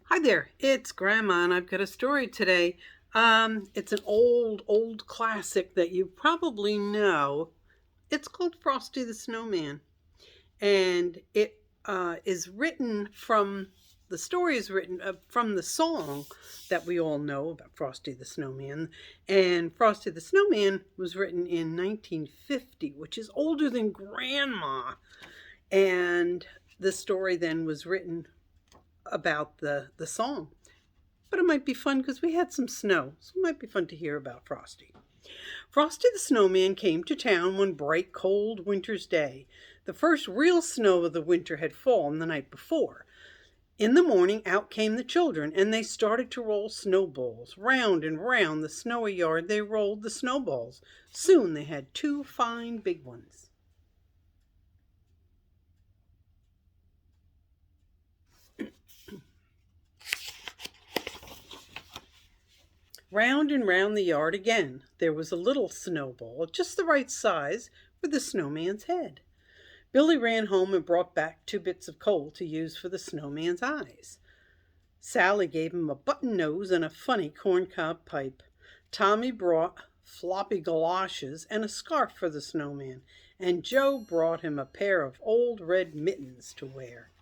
Hi there, it's Grandma, and I've got a story today. It's an old classic that you probably know. It's called Frosty the Snowman, and it is written from the story is written from the song that we all know about Frosty the Snowman. And Frosty the Snowman was written in 1950, which is older than Grandma. And the story then was written about the song. But it might be fun because we had some snow, so it might be fun to hear about Frosty. Frosty the Snowman came to town one bright, cold winter's day. The first real snow of the winter had fallen the night before. In the morning, out came the children, and they started to roll snowballs. Round and round the snowy yard they rolled the snowballs. Soon they had two fine big ones. Round and round the yard again. There was a little snowball, just the right size for the snowman's head. Billy ran home and brought back 2 bits of coal to use for the snowman's eyes. Sally gave him a button nose and a funny corncob pipe. Tommy brought floppy galoshes and a scarf for the snowman, and Joe brought him a pair of old red mittens to wear.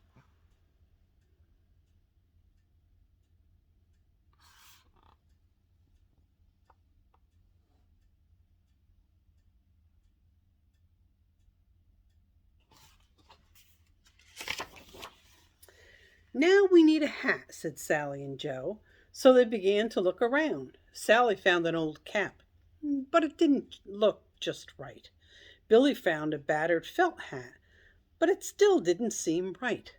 Now we need a hat, said Sally and Joe. So they began to look around. Sally found an old cap, but it didn't look just right. Billy found a battered felt hat, but it still didn't seem right.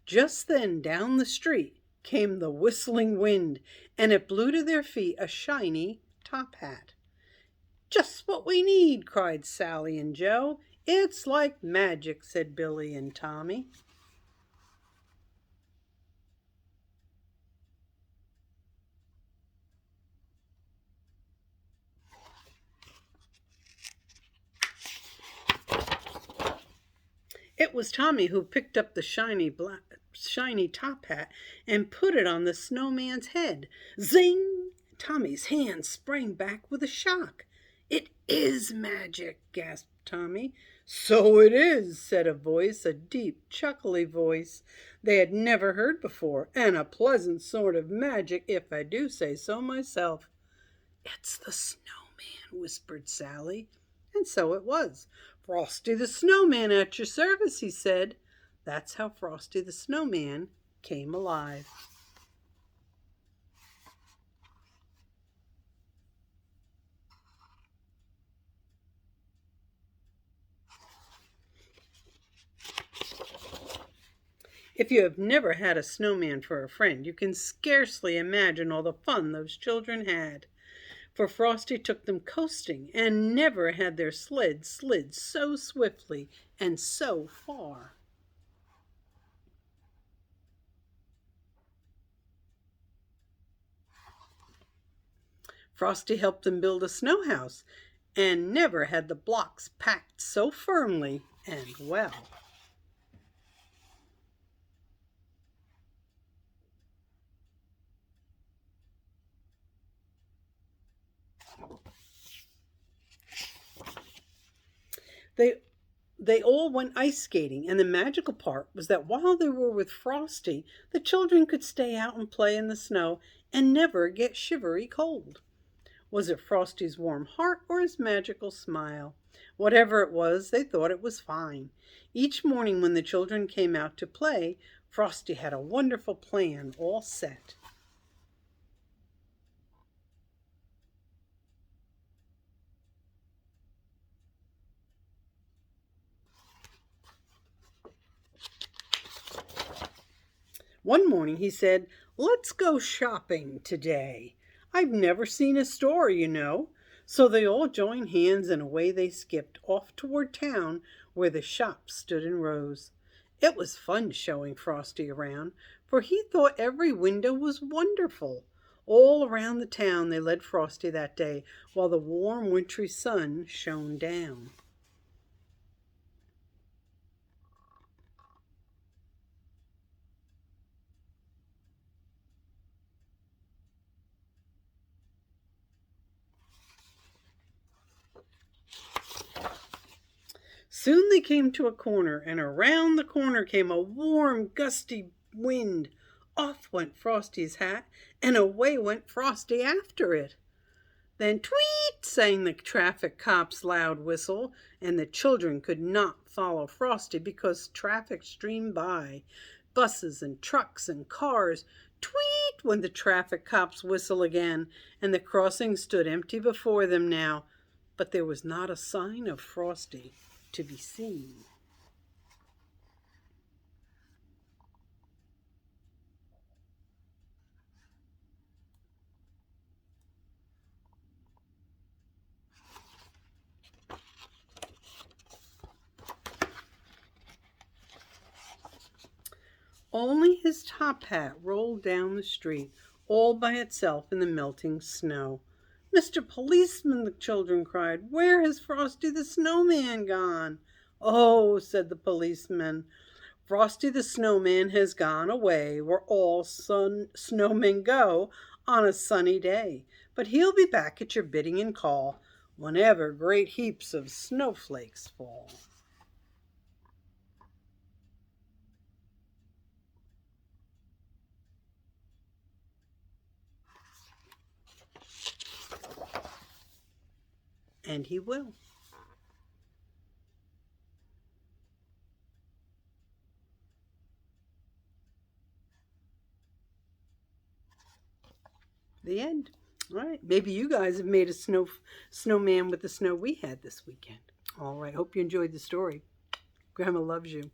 Just then down the street came the whistling wind, and it blew to their feet a shiny top hat. Just what we need, cried Sally and Joe. It's like magic, said Billy and Tommy. It was Tommy who picked up the shiny top hat and put it on the snowman's head. Zing! Tommy's hand sprang back with a shock. It is magic, gasped Tommy. So it is, said a voice, a deep, chuckly voice they had never heard before, and a pleasant sort of magic, if I do say so myself. It's the snowman, whispered Sally. And so it was. Frosty the Snowman at your service, he said. That's how Frosty the Snowman came alive. If you have never had a snowman for a friend, you can scarcely imagine all the fun those children had. For Frosty took them coasting, and never had their sled slid so swiftly and so far. Frosty helped them build a snow house, and never had the blocks packed so firmly and well. They they all went ice skating, and the magical part was that while they were with Frosty, the children could stay out and play in the snow and never get shivery cold. Was it Frosty's warm heart or his magical smile? Whatever it was, they thought it was fine. Each morning when the children came out to play, Frosty had a wonderful plan all set. One morning he said, "Let's go shopping today. I've never seen a store, you know." So they all joined hands and away they skipped off toward town where the shops stood in rows. It was fun showing Frosty around, for he thought every window was wonderful. All around the town they led Frosty that day while the warm wintry sun shone down. Soon they came to a corner, and around the corner came a warm, gusty wind. Off went Frosty's hat, and away went Frosty after it. Then tweet sang the traffic cop's loud whistle, and the children could not follow Frosty because traffic streamed by. Buses and trucks and cars. Tweet went the traffic cop's whistle again, and the crossing stood empty before them now. But there was not a sign of Frosty to be seen. Only his top hat rolled down the street, all by itself in the melting snow. "Mr. Policeman," the children cried, "where has Frosty the Snowman gone?" "Oh," said the policeman, "Frosty the Snowman has gone away where all snowmen go on a sunny day. But he'll be back at your bidding and call whenever great heaps of snowflakes fall." And he will. The end. All right. Maybe you guys have made a snowman with the snow we had this weekend. All right. Hope you enjoyed the story. Grandma loves you.